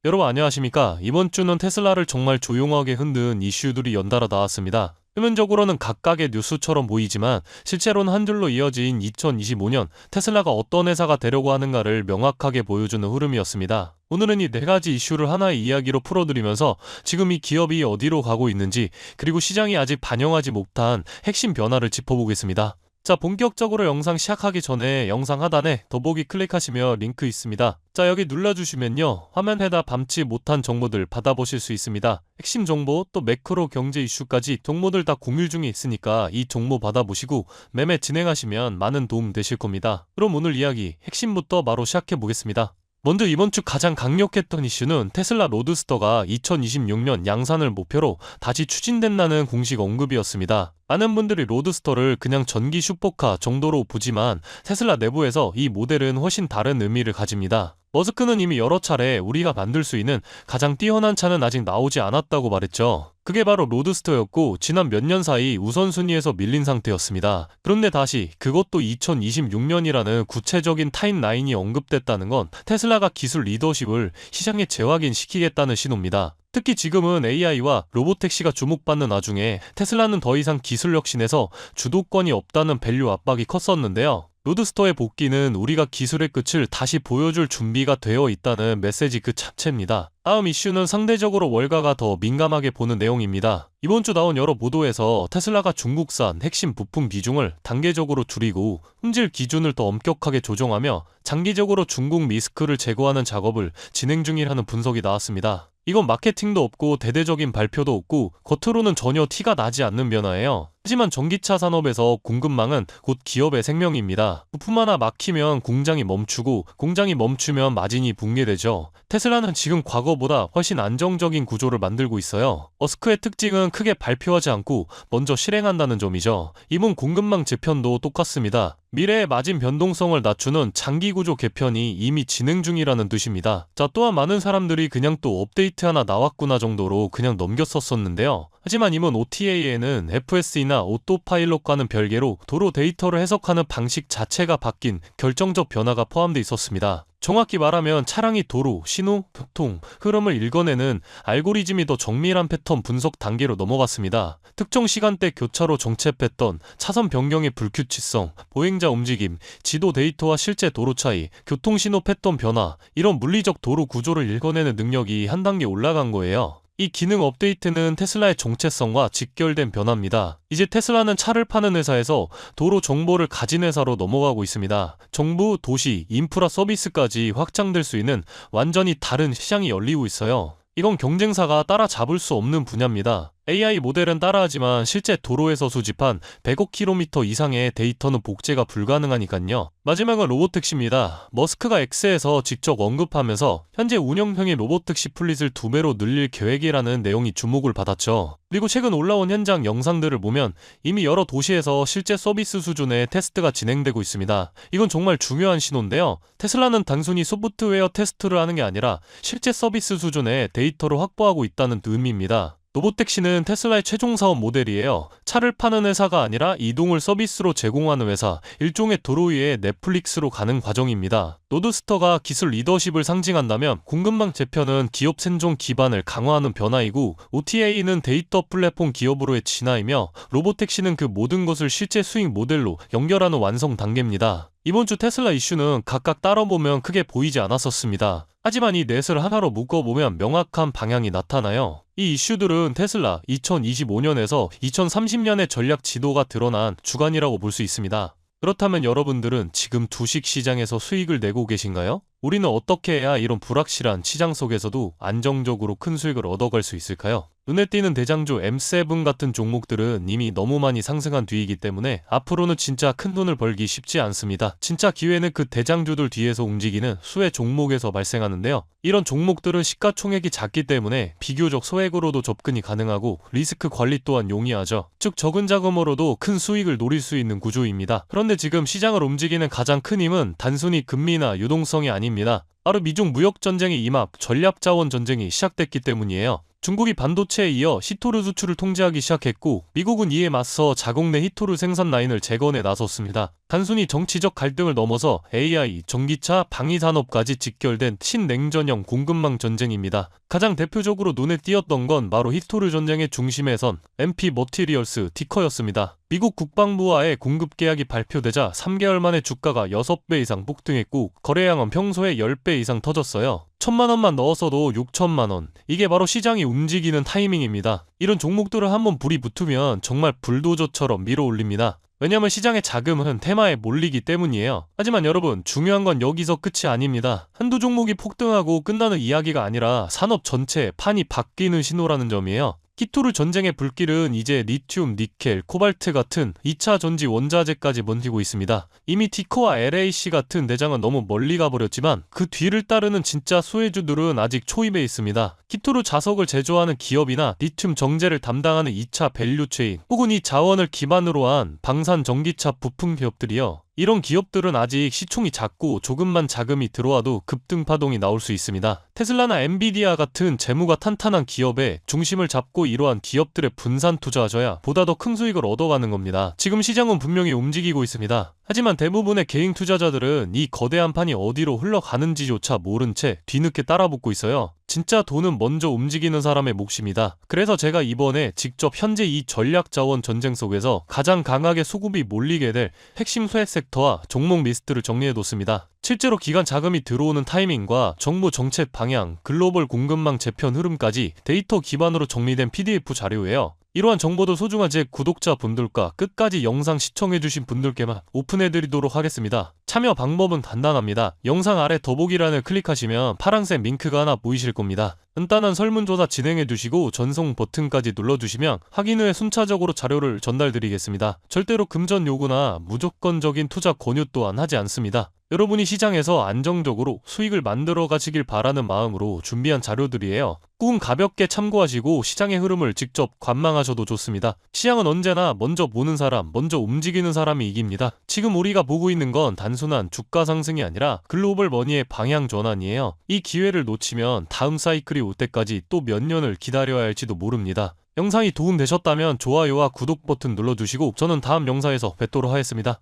여러분 안녕하십니까? 이번 주는 테슬라를 정말 조용하게 흔든 이슈들이 연달아 나왔습니다. 표면적으로는 각각의 뉴스처럼 보이지만 실제로는 한 줄로 이어진 2025년 테슬라가 어떤 회사가 되려고 하는가를 명확하게 보여주는 흐름이었습니다. 오늘은 이 네 가지 이슈를 하나의 이야기로 풀어드리면서 지금 이 기업이 어디로 가고 있는지, 그리고 시장이 아직 반영하지 못한 핵심 변화를 짚어보겠습니다. 자, 본격적으로 영상 시작하기 전에 영상 하단에 더보기 클릭하시면 링크 있습니다. 자, 여기 눌러주시면요, 화면에다 담지 못한 정보들 받아보실 수 있습니다. 핵심 정보, 또 매크로 경제 이슈까지 정보들 다 공유 중에 있으니까 이 정보 받아보시고 매매 진행하시면 많은 도움 되실 겁니다. 그럼 오늘 이야기 핵심부터 바로 시작해보겠습니다. 먼저 이번 주 가장 강력했던 이슈는 테슬라 로드스터가 2026년 양산을 목표로 다시 추진된다는 공식 언급이었습니다. 많은 분들이 로드스터를 그냥 전기 슈퍼카 정도로 보지만 테슬라 내부에서 이 모델은 훨씬 다른 의미를 가집니다. 머스크는 이미 여러 차례 우리가 만들 수 있는 가장 뛰어난 차는 아직 나오지 않았다고 말했죠. 그게 바로 로드스터였고 지난 몇 년 사이 우선순위에서 밀린 상태였습니다. 그런데 다시 그것도 2026년이라는 구체적인 타임라인이 언급됐다는 건 테슬라가 기술 리더십을 시장에 재확인시키겠다는 신호입니다. 특히 지금은 AI와 로보택시가 주목받는 와중에 테슬라는 더 이상 기술 혁신에서 주도권이 없다는 밸류 압박이 컸었는데요. 로드스터의 복귀는 우리가 기술의 끝을 다시 보여줄 준비가 되어 있다는 메시지 그 자체입니다. 다음 이슈는 상대적으로 월가가 더 민감하게 보는 내용입니다. 이번 주 나온 여러 보도에서 테슬라가 중국산 핵심 부품 비중을 단계적으로 줄이고 품질 기준을 더 엄격하게 조정하며 장기적으로 중국 리스크를 제거하는 작업을 진행 중이라는 분석이 나왔습니다. 이건 마케팅도 없고 대대적인 발표도 없고 겉으로는 전혀 티가 나지 않는 변화예요. 하지만 전기차 산업에서 공급망은 곧 기업의 생명입니다. 부품 하나 막히면 공장이 멈추고 공장이 멈추면 마진이 붕괴되죠. 테슬라는 지금 과거보다 훨씬 안정적인 구조를 만들고 있어요. 머스크의 특징은 크게 발표하지 않고 먼저 실행한다는 점이죠. 이번 공급망 재편도 똑같습니다. 미래의 마진 변동성을 낮추는 장기구조 개편이 이미 진행 중이라는 뜻입니다. 자, 또한 많은 사람들이 그냥 또 업데이트 하나 나왔구나 정도로 그냥 넘겼었는데요. 하지만 이번 OTA에는 FSE나 오토파일럿과는 별개로 도로 데이터를 해석하는 방식 자체가 바뀐 결정적 변화가 포함되어 있었습니다. 정확히 말하면 차량이 도로, 신호, 교통, 흐름을 읽어내는 알고리즘이 더 정밀한 패턴 분석 단계로 넘어갔습니다. 특정 시간대 교차로 정체했던 차선 변경의 불규칙성, 보행자 움직임, 지도 데이터와 실제 도로 차이, 교통신호 패턴 변화, 이런 물리적 도로 구조를 읽어내는 능력이 한 단계 올라간 거예요. 이 기능 업데이트는 테슬라의 정체성과 직결된 변화입니다. 이제 테슬라는 차를 파는 회사에서 도로 정보를 가진 회사로 넘어가고 있습니다. 정부, 도시, 인프라 서비스까지 확장될 수 있는 완전히 다른 시장이 열리고 있어요. 이건 경쟁사가 따라잡을 수 없는 분야입니다. AI 모델은 따라하지만 실제 도로에서 수집한 100억 킬로미터 이상의 데이터는 복제가 불가능하니까요. 마지막은 로보택시입니다. 머스크가 X에서 직접 언급하면서 현재 운영형의 로보택시 플릿을 2배로 늘릴 계획이라는 내용이 주목을 받았죠. 그리고 최근 올라온 현장 영상들을 보면 이미 여러 도시에서 실제 서비스 수준의 테스트가 진행되고 있습니다. 이건 정말 중요한 신호인데요. 테슬라는 단순히 소프트웨어 테스트를 하는 게 아니라 실제 서비스 수준의 데이터를 확보하고 있다는 의미입니다. 로보택시는 테슬라의 최종 사업 모델이에요. 차를 파는 회사가 아니라 이동을 서비스로 제공하는 회사, 일종의 도로 위의 넷플릭스로 가는 과정입니다. 로드스터가 기술 리더십을 상징한다면 공급망 재편은 기업 생존 기반을 강화하는 변화이고, OTA는 데이터 플랫폼 기업으로의 진화이며 로보택시는 그 모든 것을 실제 수익 모델로 연결하는 완성 단계입니다. 이번 주 테슬라 이슈는 각각 따라보면 크게 보이지 않았었습니다. 하지만 이 넷을 하나로 묶어보면 명확한 방향이 나타나요. 이 이슈들은 테슬라 2025년에서 2030년의 전략 지도가 드러난 주간이라고 볼 수 있습니다. 그렇다면 여러분들은 지금 주식 시장에서 수익을 내고 계신가요? 우리는 어떻게 해야 이런 불확실한 시장 속에서도 안정적으로 큰 수익을 얻어갈 수 있을까요? 눈에 띄는 대장주 M7 같은 종목들은 이미 너무 많이 상승한 뒤이기 때문에 앞으로는 진짜 큰 돈을 벌기 쉽지 않습니다. 진짜 기회는 그 대장주들 뒤에서 움직이는 수혜 종목에서 발생하는데요. 이런 종목들은 시가총액이 작기 때문에 비교적 소액으로도 접근이 가능하고 리스크 관리 또한 용이하죠. 즉 적은 자금으로도 큰 수익을 노릴 수 있는 구조입니다. 그런데 지금 시장을 움직이는 가장 큰 힘은 단순히 금리나 유동성이 아닙니다. 바로 미중 무역전쟁의 임합, 전략자원 전쟁이 시작됐기 때문이에요. 중국이 반도체에 이어 히토류 수출을 통제하기 시작했고, 미국은 이에 맞서 자국 내 히토류 생산 라인을 재건에 나섰습니다. 단순히 정치적 갈등을 넘어서 AI, 전기차, 방위산업까지 직결된 신냉전형 공급망 전쟁입니다. 가장 대표적으로 눈에 띄었던 건 바로 히토르 전쟁의 중심에 선 MP 머티리얼스 티커였습니다. 미국 국방부와의 공급 계약이 발표되자 3개월 만에 주가가 6배 이상 폭등했고 거래량은 평소에 10배 이상 터졌어요. 1,000만원만 넣었어도 6,000만원. 이게 바로 시장이 움직이는 타이밍입니다. 이런 종목들을 한번 불이 붙으면 정말 불도저처럼 밀어올립니다. 왜냐면 시장의 자금은 테마에 몰리기 때문이에요. 하지만 여러분, 중요한 건 여기서 끝이 아닙니다. 한두 종목이 폭등하고 끝나는 이야기가 아니라 산업 전체의 판이 바뀌는 신호라는 점이에요. 히토르 전쟁의 불길은 이제 리튬, 니켈, 코발트 같은 2차 전지 원자재까지 번지고 있습니다. 이미 티커와 LAC 같은 대장은 너무 멀리 가버렸지만 그 뒤를 따르는 진짜 수혜주들은 아직 초입에 있습니다. 히토르 자석을 제조하는 기업이나 리튬 정제를 담당하는 2차 밸류체인 혹은 이 자원을 기반으로 한 방산 전기차 부품 기업들이요. 이런 기업들은 아직 시총이 작고 조금만 자금이 들어와도 급등 파동이 나올 수 있습니다. 테슬라나 엔비디아 같은 재무가 탄탄한 기업에 중심을 잡고 이러한 기업들의 분산 투자하셔야 보다 더 큰 수익을 얻어가는 겁니다. 지금 시장은 분명히 움직이고 있습니다. 하지만 대부분의 개인 투자자들은 이 거대한 판이 어디로 흘러가는지조차 모른 채 뒤늦게 따라붙고 있어요. 진짜 돈은 먼저 움직이는 사람의 몫입니다. 그래서 제가 이번에 직접 현재 이 전략자원 전쟁 속에서 가장 강하게 수급이 몰리게 될 핵심 수혜 섹터와 종목 리스트를 정리해뒀습니다. 실제로 기관 자금이 들어오는 타이밍과 정부 정책 방향, 글로벌 공급망 재편 흐름까지 데이터 기반으로 정리된 PDF 자료예요. 이러한 정보도 소중한 제 구독자분들과 끝까지 영상 시청해주신 분들께만 오픈해드리도록 하겠습니다. 참여 방법은 간단합니다. 영상 아래 더보기란을 클릭하시면 파란색 링크가 하나 보이실 겁니다. 간단한 설문조사 진행해두시고 전송 버튼까지 눌러주시면 확인 후에 순차적으로 자료를 전달드리겠습니다. 절대로 금전 요구나 무조건적인 투자 권유 또한 하지 않습니다. 여러분이 시장에서 안정적으로 수익을 만들어 가시길 바라는 마음으로 준비한 자료들이에요. 꿈 가볍게 참고하시고 시장의 흐름을 직접 관망하셔도 좋습니다. 시장은 언제나 먼저 보는 사람, 먼저 움직이는 사람이 이깁니다. 지금 우리가 보고 있는 건 단순한 주가 상승이 아니라 글로벌 머니의 방향 전환이에요. 이 기회를 놓치면 다음 사이클이 올 때까지 또 몇 년을 기다려야 할지도 모릅니다. 영상이 도움되셨다면 좋아요와 구독 버튼 눌러주시고 저는 다음 영상에서 뵙도록 하겠습니다.